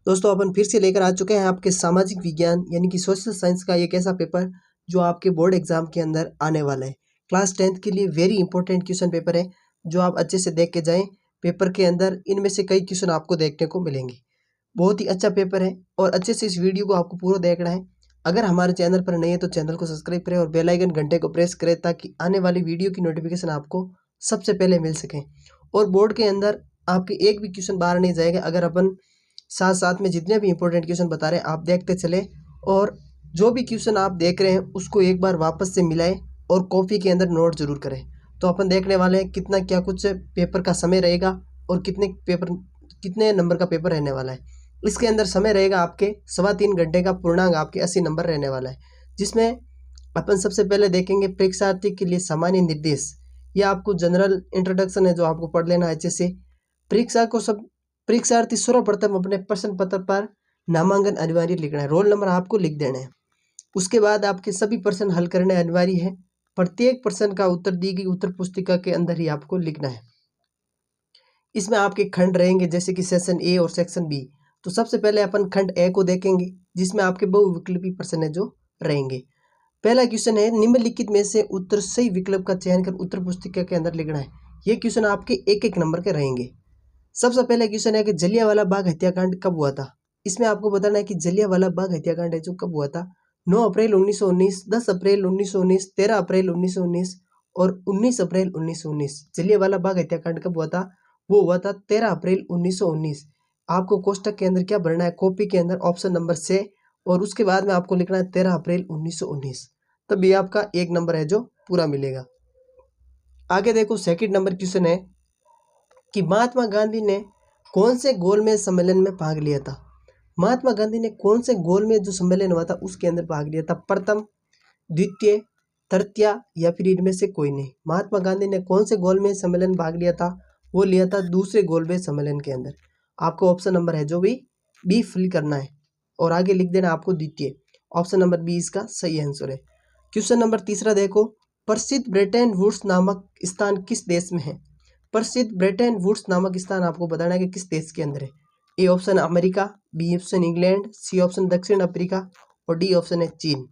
दोस्तों अपन फिर से लेकर आ चुके हैं आपके सामाजिक विज्ञान यानी कि सोशल साइंस का एक ऐसा पेपर जो आपके बोर्ड एग्जाम के अंदर आने वाला है। क्लास 10th के लिए वेरी इंपॉर्टेंट क्वेश्चन पेपर है जो आप अच्छे से देख के जाएं। पेपर के अंदर इनमें से कई क्वेश्चन आपको देखने को मिलेंगे। बहुत ही अच्छा पेपर है और अच्छे से इस वीडियो को आपको पूरा देखना है। अगर हमारे चैनल पर नए हैं तो चैनल को सब्सक्राइब करें और बेल आइकन घंटे को प्रेस करें ताकि आने वाली वीडियो की नोटिफिकेशन आपको सबसे पहले मिल सके। और बोर्ड के अंदर आपके एक भी क्वेश्चन बाहर नहीं जाएगा अगर अपन साथ साथ में जितने भी इंपॉर्टेंट क्वेश्चन बता रहे हैं आप देखते चले। और जो भी क्वेश्चन आप देख रहे हैं उसको एक बार वापस से मिलाएं और कॉपी के अंदर नोट जरूर करें। तो अपन देखने वाले हैं कितना क्या कुछ पेपर का समय रहेगा और कितने नंबर का पेपर रहने वाला है। इसके अंदर समय रहेगा आपके 3.25 घंटे का, पूर्णांक आपके 80 नंबर रहने वाला है। जिसमें अपन सबसे पहले देखेंगे परीक्षार्थी के लिए सामान्य निर्देश। यह आपको जनरल इंट्रोडक्शन है जो आपको पढ़ लेना है अच्छे से। परीक्षार्थी सर्वप्रथम अपने प्रश्न पत्र पर नामांकन अनिवार्य लिखना है, रोल नंबर आपको लिख देना है। उसके बाद आपके सभी प्रश्न हल करने अनिवार्य है। प्रत्येक प्रश्न का उत्तर दी गई उत्तर पुस्तिका के अंदर ही आपको लिखना है। इसमें आपके खंड रहेंगे जैसे कि सेक्शन ए और सेक्शन बी। तो सबसे पहले अपन खंड ए को देखेंगे जिसमें आपके बहुविकल्पी प्रश्न है जो रहेंगे। पहला क्वेश्चन है निम्नलिखित में से उत्तर सही विकल्प का चयन कर उत्तर पुस्तिका के अंदर लिखना है। ये क्वेश्चन आपके एक एक नंबर के रहेंगे। सबसे पहले क्वेश्चन है कि जलियांवाला बाग हत्याकांड कब हुआ था। इसमें आपको बताना है कि जलियांवाला बाग हत्याकांड है जो कब हुआ था। 9 अप्रैल 1919, 10 अप्रैल 1919, 13 अप्रैल 1919 और 19 अप्रैल 1919। जलियांवाला बाग हत्याकांड कब हुआ था? वो हुआ था 13 अप्रैल 1919। आपको कोष्टक के अंदर क्या भरना है, कॉपी के अंदर ऑप्शन नंबर से, और उसके बाद में आपको लिखना है 13 अप्रैल 1919। तब ये आपका एक नंबर है जो पूरा मिलेगा। आगे देखो सेकंड नंबर क्वेश्चन है कि महात्मा गांधी ने कौन से गोलमेज सम्मेलन में भाग लिया था। महात्मा गांधी ने कौन से गोलमेज जो सम्मेलन हुआ था उसके अंदर भाग लिया था। प्रथम, द्वितीय, तृतीय या फिर इनमें से कोई नहीं। महात्मा गांधी ने कौन से गोलमेज सम्मेलन में भाग लिया था? वो लिया था दूसरे गोलमेज सम्मेलन के अंदर। आपको ऑप्शन नंबर है जो भी बी फिल करना है और आगे लिख देना आपको द्वितीय। ऑप्शन नंबर बी इसका सही आंसर है। क्वेश्चन नंबर तीसरा देखो, प्रसिद्ध ब्रेटन वुड्स नामक स्थान किस देश में है। प्रसिद्ध ब्रेटन वुड्स नामक स्थान आपको बताना है कि किस देश के अंदर है। A option America, B option England, C option दक्षिण अफ्रीका और डी ऑप्शन है चीन।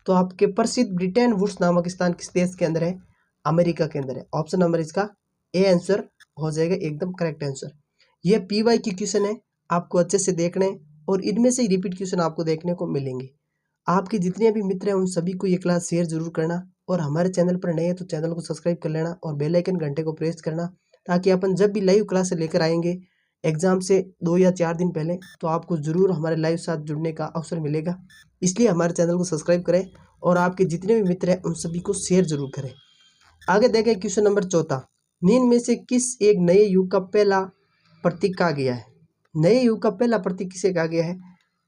तो आपके प्रसिद्ध ब्रिटेन वुड्स नामक स्थान किस देश के अंदर है? अमेरिका के अंदर है। ऑप्शन नंबर इसका ए आंसर हो जाएगा एकदम करेक्ट आंसर। यह पीवाई की क्वेश्चन है, आपको अच्छे से देखना है और इनमें से रिपीट क्वेश्चन आपको देखने को मिलेंगे। आपके जितने भी मित्र हैं उन सभी को ये क्लास शेयर जरूर करना और हमारे चैनल पर नए हैं तो चैनल को सब्सक्राइब कर लेना और बेल आइकन घंटे को प्रेस करना ताकि अपन जब भी लाइव क्लास लेकर आएंगे एग्जाम से 2 या 4 दिन पहले तो आपको ज़रूर हमारे लाइव साथ जुड़ने का अवसर मिलेगा। इसलिए हमारे चैनल को सब्सक्राइब करें और आपके जितने भी मित्र हैं उन सभी को शेयर जरूर करें। आगे देखें क्वेश्चन नंबर चौथा, निम्न में से किस एक नए युग का पहला प्रतीक कहा गया है। नए युग का पहला प्रतीक किसे कहा गया है?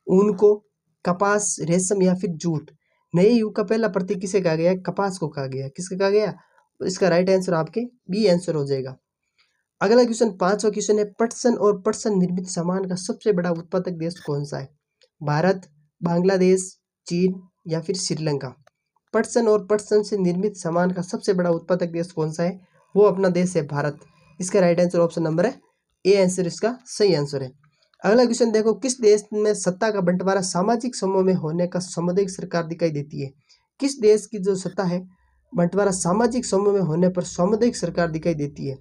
ऊन को, कपास, रेशम या फिर जूट। नए युग का पहला प्रतीक किसे कहा गया है? कपास को कहा गया है। किसके कहा गया? तो इसका राइट आंसर आपके बी आंसर हो जाएगा। अगला क्वेश्चन पांचवा क्वेश्चन है पटसन और पटसन निर्मित सामान का सबसे बड़ा उत्पादक देश कौन सा है। भारत, बांग्लादेश, चीन या फिर श्रीलंका। पटसन और पटसन से निर्मित सामान का सबसे बड़ा उत्पादक देश कौन सा है? वो अपना देश है भारत। इसका राइट आंसर ऑप्शन नंबर है ए आंसर इसका सही आंसर है। अगला क्वेश्चन देखो, किस देश में सत्ता का बंटवारा सामाजिक समूह में होने का सामुदायिक सरकार दिखाई देती है। किस देश की जो सत्ता है बंटवारा सामाजिक समूह में होने पर सामुदायिक सरकार दिखाई देती है?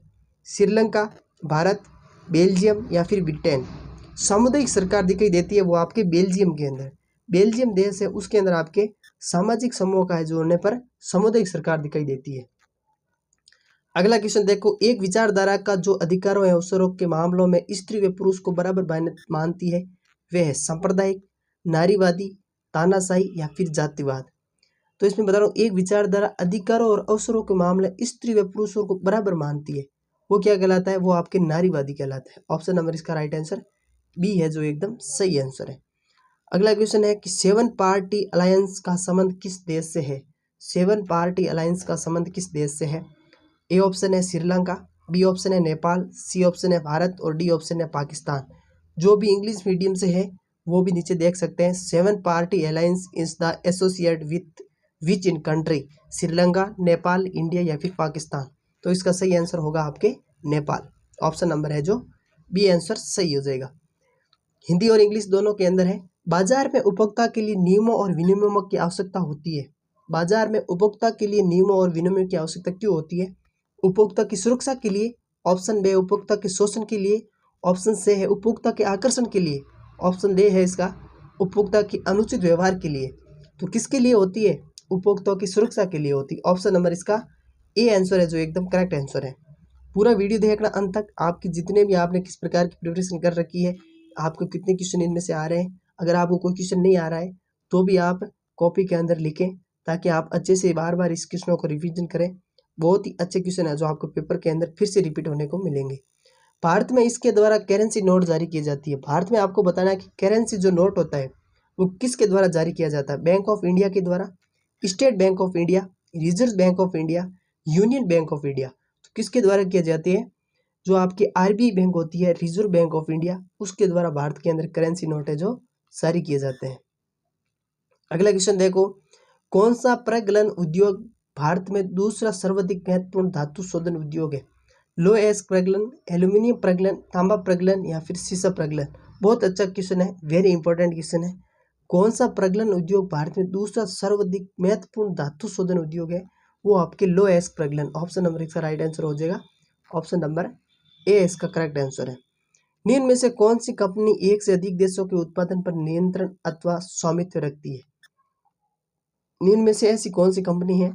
श्रीलंका, भारत, बेल्जियम या फिर ब्रिटेन। सामुदायिक सरकार दिखाई देती है वो आपके बेल्जियम के अंदर। बेल्जियम देश है उसके अंदर आपके सामाजिक समूह का है जोड़ने पर सामुदायिक सरकार दिखाई देती है। अगला क्वेश्चन देखो, एक विचारधारा का जो अधिकारों एवं अवसरों के मामलों में स्त्री व पुरुष को बराबर मानती है वह है सांप्रदायिक, नारीवादी, तानाशाही या फिर जातिवाद। तो इसमें बता रहा हूँ एक विचारधारा अधिकारों और अवसरों के मामले स्त्री व पुरुषों को बराबर मानती है वो क्या कहलाता है? वो आपके नारीवादी कहलाता है। ऑप्शन नंबर इसका राइट आंसर बी है जो एकदम सही आंसर है। अगला क्वेश्चन है कि 7 पार्टी अलायंस का संबंध किस देश से है। 7 पार्टी अलायंस का संबंध किस देश से है? ए ऑप्शन है श्रीलंका, बी ऑप्शन है नेपाल, सी ऑप्शन है भारत और डी ऑप्शन है पाकिस्तान। जो भी इंग्लिश मीडियम से है वो भी नीचे देख सकते हैं। 7 party alliance is the associate with which in country, Sri Lanka, Nepal, India या फिर पाकिस्तान। तो इसका सही आंसर होगा आपके नेपाल। ऑप्शन नंबर है जो बी आंसर सही हो जाएगा। हिंदी और इंग्लिश दोनों के अंदर है। बाजार में उपभोक्ता के लिए नियमों और विनियमों की आवश्यकता होती है। बाजार में उपभोक्ता के लिए नियमों और विनियमों की आवश्यकता क्यों होती है? उपभोक्ता की सुरक्षा के लिए, ऑप्शन बी उपभोक्ता के शोषण के लिए, ऑप्शन सी है उपभोक्ता के आकर्षण के लिए, ऑप्शन डी है इसका उपभोक्ता की अनुचित व्यवहार के लिए। तो किसके लिए होती है? उपभोक्ताओं की सुरक्षा के लिए होती है। ऑप्शन नंबर इसका ए आंसर है, जो एकदम करेक्ट आंसर है। पूरा वीडियो देखना अंत तक। आपकी जितने भी आपने किस प्रकार की प्रिपरेशन कर रखी है, आपको कितने क्वेश्चन इनमें से आ रहे हैं, अगर आपको कोई क्वेश्चन नहीं आ रहा है तो भी आप कॉपी के अंदर लिखें, ताकि आप अच्छे से बार बार इस क्वेश्चनों को रिवीजन करें। बहुत ही अच्छे क्वेश्चन है जो आपको पेपर के अंदर फिर से रिपीट होने को मिलेंगे। भारत में इसके द्वारा करेंसी नोट जारी की जाती है। भारत में आपको बताना है कि करेंसी जो नोट होता है वो किसके द्वारा जारी किया जाता है? बैंक ऑफ इंडिया के द्वारा, state bank of India, reserve bank of India, union bank of India. तो किसके द्वारा किया जाती है? जो आपकी आरबीआई बैंक होती है, रिजर्व बैंक ऑफ इंडिया, उसके द्वारा भारत के अंदर करेंसी नोट है जो जारी किए जाते हैं। अगला क्वेश्चन देखो, कौन सा प्रगलन उद्योग भारत में दूसरा सर्वाधिक महत्वपूर्ण धातु शोधन उद्योग है? लो एस्क प्रगलन, एल्यूमिनियम प्रगलन, तांबा प्रगलन या फिर सीसा प्रगलन? बहुत अच्छा क्वेश्चन है, वेरी इंपॉर्टेंट क्वेश्चन है। कौन सा प्रगलन उद्योग भारत में दूसरा सर्वाधिक महत्वपूर्ण धातु शोधन उद्योग है? वो आपके लो एस्क प्रगलन। ऑप्शन नंबर इसका राइट आंसर हो जाएगा, ऑप्शन नंबर ए इसका करेक्ट आंसर है। निम्न में से कौन सी कंपनी एक से अधिक देशों के उत्पादन पर नियंत्रण अथवा स्वामित्व रखती है? निम्न में से ऐसी कौन सी कंपनी है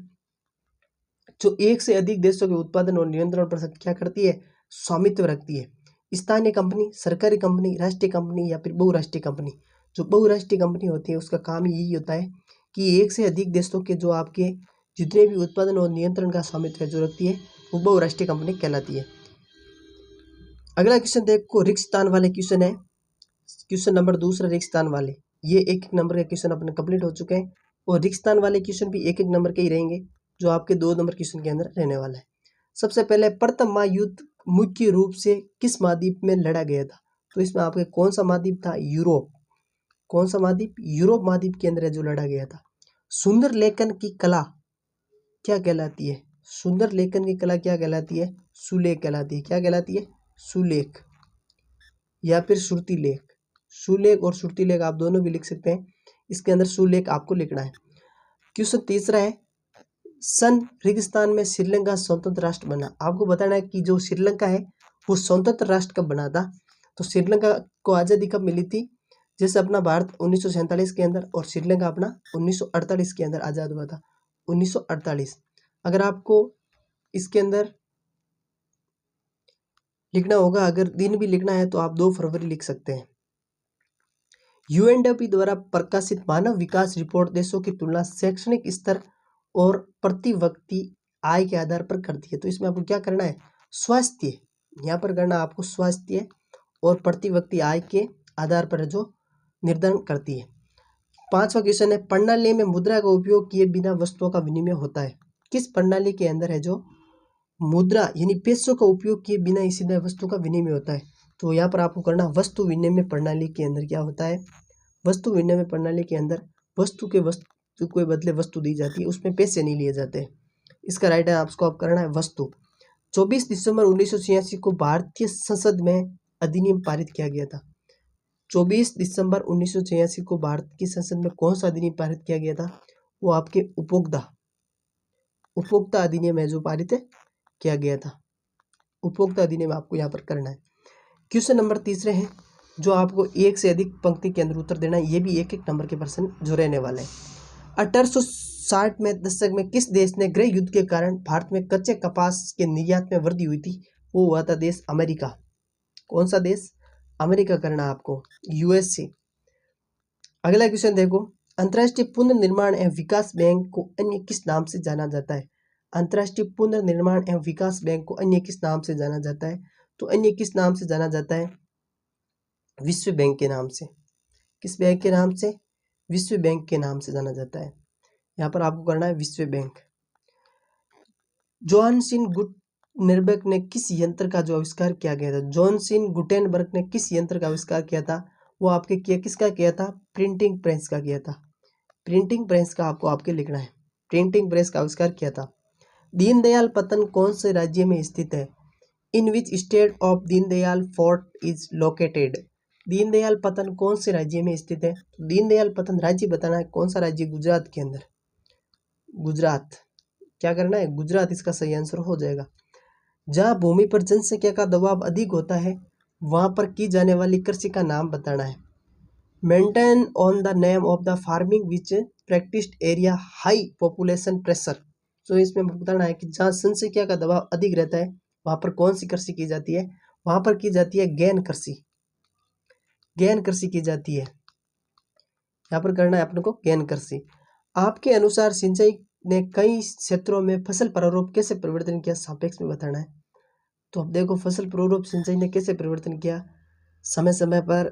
जो एक से अधिक देशों के उत्पादन और नियंत्रण पर क्या करती है? स्वामित्व रखती है। स्थानीय कंपनी, सरकारी कंपनी, राष्ट्रीय कंपनी या फिर बहुराष्ट्रीय कंपनी? जो बहुराष्ट्रीय कंपनी होती है उसका काम यही होता है कि एक से अधिक देशों के जो आपके जितने भी उत्पादन और नियंत्रण का स्वामित्व जो रखती है वो बहुराष्ट्रीय कंपनी कहलाती है। अगला क्वेश्चन देखो, रिक्त स्थान वाले क्वेश्चन है। क्वेश्चन नंबर दूसरा रिक्त स्थान वाले, ये एक एक नंबर के क्वेश्चन अपने कंप्लीट हो चुके हैं और रिक्त स्थान वाले क्वेश्चन भी एक एक नंबर के ही रहेंगे, जो आपके 2 नंबर क्वेश्चन के अंदर रहने वाला है। सबसे पहले, प्रथम महायुद्ध मुख्य रूप से किस महाद्वीप में लड़ा गया था? तो इसमें आपके कौन सा महाद्वीप था? यूरोप। कौन सा महाद्वीप? यूरोप महाद्वीप के अंदर जो लड़ा गया था। सुंदर लेखन की कला क्या कहलाती है? सुंदर लेखन की कला क्या कहलाती है? सुलेख कहलाती है। क्या कहलाती है? सुलेख या फिर श्रुति लेख। सुलेख और श्रुति लेख आप दोनों भी लिख सकते हैं, इसके अंदर सुलेख आपको लिखना है। क्वेश्चन तीसरा है, सन रेगिस्तान में श्रीलंका स्वतंत्र राष्ट्र बना। आपको बताना है कि जो श्रीलंका है वो स्वतंत्र राष्ट्र कब बना था? तो श्रीलंका को आज़ादी कब मिली थी? जैसे अपना भारत 1947 के अंदर और श्रीलंका अपना 1948 के अंदर आज़ाद हुआ था, 1948। अगर आपको इसके अंदर लिखना होगा, अगर दिन भी लिखना है तो आप 2 फरवरी लिख सकते हैं। यूएनडीपी द्वारा प्रकाशित मानव विकास रिपोर्ट देशों की तुलना शैक्षणिक स्तर और प्रति व्यक्ति आय के आधार पर करती है। तो इसमें आपको क्या करना है? स्वास्थ्य, यहाँ पर करना आपको स्वास्थ्य और प्रति व्यक्ति आय के आधार पर जो निर्धारण करती है। 5वां क्वेश्चन है, प्रणाली में मुद्रा का उपयोग किए बिना वस्तुओं का विनिमय होता है। किस प्रणाली के अंदर है जो मुद्रा यानी पैसों का उपयोग किए बिना ही सीधा वस्तु का विनिमय होता है? तो यहाँ पर आपको करना, वस्तु विनिमय प्रणाली के अंदर क्या होता है? वस्तु विनिमय प्रणाली के अंदर वस्तु के बदले वस्तु दी जाती है, उसमें पैसे नहीं लिए जाते। इसका राइट है आपको आप करना है वस्तु। 24 दिसंबर 1986 को भारतीय संसद में अधिनियम पारित किया गया था। 24 दिसंबर 1986 को भारत की संसद में कौन सा अधिनियम पारित किया गया था? वो आपके उपभोक्ता अधिनियम है जो पारित किया गया था। उपभोक्ता अधिनियम आपको यहाँ पर करना है। क्वेश्चन नंबर तीसरे हैं, जो आपको एक से अधिक पंक्ति के अंदर उत्तर देना है, ये भी एक एक नंबर के प्रश्न जो रहने वाले हैं। 1860 में दशक में किस देश ने गृह युद्ध के कारण भारत में कच्चे कपास के निर्यात में वृद्धि हुई थी? वो हुआ था देश अमेरिका। कौन सा देश? अमेरिका करना आपको, यूएसए। अगला क्वेश्चन देखो, अंतर्राष्ट्रीय पुनर्निर्माण एवं विकास बैंक को अन्य किस नाम से जाना जाता है? अंतर्राष्ट्रीय पुनर्निर्माण एवं विकास बैंक को अन्य किस नाम से जाना जाता है? तो अन्य किस नाम से जाना जाता है? विश्व बैंक के नाम से। किस बैंक के नाम से? विश्व बैंक के नाम से जाना जाता है। यहाँ पर आपको करना है विश्व बैंक। जोहानसन गुटेनबर्ग ने किस यंत्र का जो आविष्कार किया गया था? जोहानसन गुटेनबर्ग ने किस यंत्र का आविष्कार किया था? वो आपके किसका किया था? प्रिंटिंग प्रेस का किया था। प्रिंटिंग प्रेस का आपको आपके लिखना है, प्रिंटिंग प्रेस का आविष्कार किया था। दीनदयाल पतन कौन से राज्य में स्थित है? In which state of Deendayal fort is located? Deendayal पतन कौन से राज्य में स्थित है? तो दीनदयाल पतन राज्य बताना है। कौन सा राज्य? गुजरात के अंदर। गुजरात। क्या करना है? गुजरात इसका सही आंसर हो जाएगा। जहाँ भूमि पर जनसंख्या का दबाव अधिक होता है वहाँ पर की जाने वाली कृषि का नाम बताना है। Maintain on the name of the farming which practised area high population pressure. तो इसमें बताना है कि जहाँ जनसंख्या का दबाव अधिक रहता है वहाँ पर कौन सी कृषि की जाती है? वहाँ पर की जाती है गहन कृषि। गहन कृषि की जाती है। यहाँ पर करना है अपने को गहन कृषि। आपके अनुसार सिंचाई ने कई क्षेत्रों में फसल प्रारूप कैसे परिवर्तन किया? सापेक्ष में बताना है। तो अब देखो फसल प्रारूप सिंचाई ने कैसे परिवर्तन किया? समय समय पर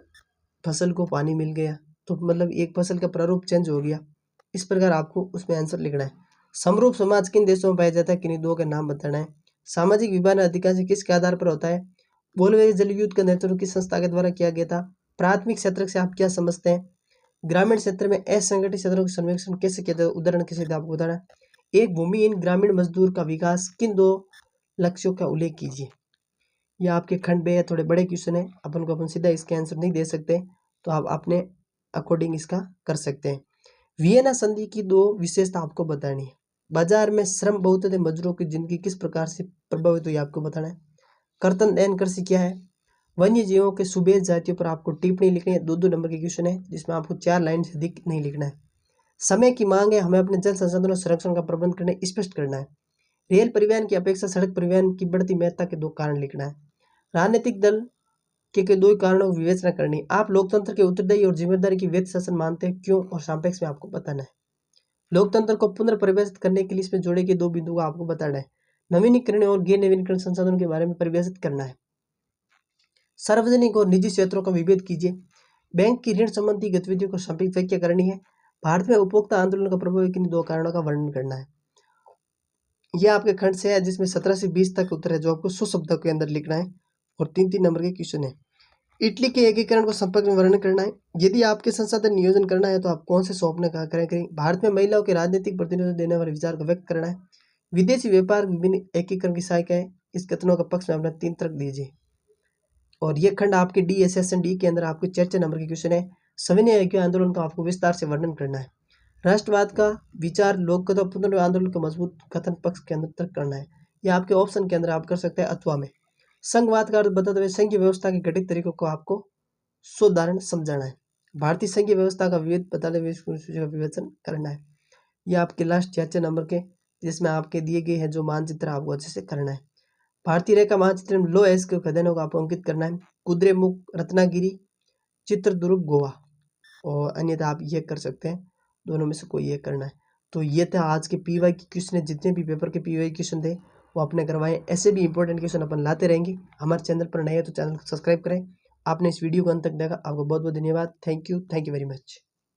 फसल को पानी मिल गया तो मतलब एक फसल का प्रारूप चेंज हो गया। इस प्रकार आपको उसमें आंसर लिखना है। समरूप समाज किन देशों में पाया जाता है? किन्हीं दो के नाम बताना है। सामाजिक विभाजन अधिकांश किसके आधार पर होता है? बोलवेरी जल युद्ध का नेतृत्व किस संस्था के द्वारा किया गया था? प्राथमिक क्षेत्र से आप क्या समझते हैं? ग्रामीण क्षेत्र में असंगठित क्षेत्रों का सर्वेक्षण कैसे किया जाता है? उदाहरण कैसे आपको बताना है। एक भूमिहीन ग्रामीण मजदूर का विकास किन दो लक्ष्यों का उल्लेख कीजिए। यह आपके खंड में है, थोड़े बड़े क्वेश्चन है, अपन सीधा इसके आंसर नहीं दे सकते तो आप अपने अकॉर्डिंग इसका कर सकते हैं। वियना संधि की दो विशेषता आपको बतानी है। बाजार में श्रम बहुत है, मजदूरों की जिंदगी किस प्रकार से प्रभावित हुई आपको बताना है। कर्तन एन कृषि क्या है? वन्य जीवों के सुबेज जातियों पर आपको टिप्पणी लिखनी है। 2-2 नंबर के क्वेश्चन है जिसमें आपको 4 लाइन से अधिक नहीं लिखना है। समय की मांग है, हमें अपने जल संसाधनों संरक्षण का प्रबंध करने स्पष्ट करना है। रेल परिवहन की अपेक्षा सड़क परिवहन की बढ़ती महत्ता के 2 कारण लिखना है। राजनीतिक दल के 2 कारणों की विवेचना करनी है। आप लोकतंत्र के उत्तरदायी और जिम्मेदारी की व्यक्ति शासन मानते हैं, क्यों और सापेक्ष में आपको बताना है। लोकतंत्र को पुनर्परिभाषित करने के लिए इसमें जोड़े गए 2 बिंदुओं को आपको बताना है। नवीनीकरण और गैर नवीनीकरण संसाधनों के बारे में परिभाषित करना है। सार्वजनिक और निजी क्षेत्रों का विभेद कीजिए। बैंक की ऋण संबंधी गतिविधियों को सापेक्ष व्याख्या करनी है। भारत में उपभोक्ता आंदोलन का प्रभाव किन 2 कारणों का वर्णन करना है। यह आपके खंड से है जिसमें 17 से 20 तक उत्तर है जो आपको 100 शब्दों के अंदर लिखना है और 3-3 नंबर के क्वेश्चन है। इटली के एकीकरण को संपर्क में वर्णन करना है। यदि आपके संसाधन नियोजन करना है तो आप कौन से सौंपने का करें। भारत में महिलाओं के राजनीतिक प्रतिनिधित्व देने वाले विचार को व्यक्त करना है। विदेशी व्यापार विभिन्न एकीकरण की सहायता है। इस कथनों का पक्ष में अपना 3 तर्क दीजिए। और ये खंड आपके डी सेशन डी के अंदर आपके 4 नंबर के क्वेश्चन है। सविनय ऐक्य आंदोलन का आपको विस्तार से वर्णन करना है। राष्ट्रवाद का विचार लोकतंत्र पुनर्विवाह आंदोलन के मजबूत कथन पक्ष के अंदर तर्क करना है। यह आपके ऑप्शन के अंदर आप कर सकते हैं अथवा में। संघवाद का अर्थ बताते हुए संघीय व्यवस्था के गठित तरीकों को आपको सोदाहरण समझाना है। भारतीय संघीय व्यवस्था का विविध बताते हुए इसका विवेचन करना है। यह आपके लास्ट 4 नंबर के जिसमें आपके दिए गए हैं जो मानचित्र आपको अच्छे से करना है। भारतीय रेखा मानचित्र में लो एस के खदानों को आपको अंकित करना है। कुद्रेमुख, रत्नागिरी, चित्रदुर्ग, गोवा और अन्यथा आप ये कर सकते हैं। दोनों में से कोई एक करना है। तो ये था आज के पीवाई के क्वेश्चन। जितने भी पेपर के पीवाई क्वेश्चन थे वो आपने करवाए। ऐसे भी इंपॉर्टेंट क्वेश्चन अपन लाते रहेंगे। हमारे चैनल पर नए हैं तो चैनल को सब्सक्राइब करें। आपने इस वीडियो को अंत तक देखा, आपको बहुत बहुत धन्यवाद। Thank you very much.